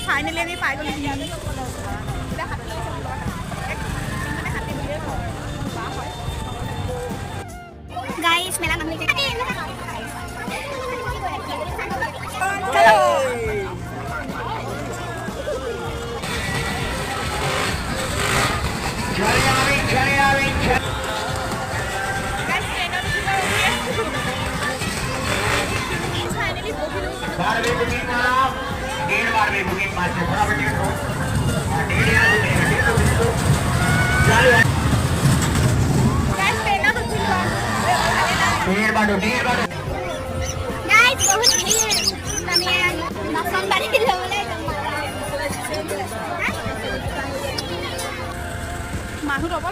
finally আমি পাই গ'লো guys মেলা নাম লিখে চলো बार भी बुकिंग मारा 1.5 बार भी बुकिंग मारते फटाफट देखो डेढ़ बार गाइस बहुत भीड़ तने मौसम बारी लगले মানুহ ৰ'ব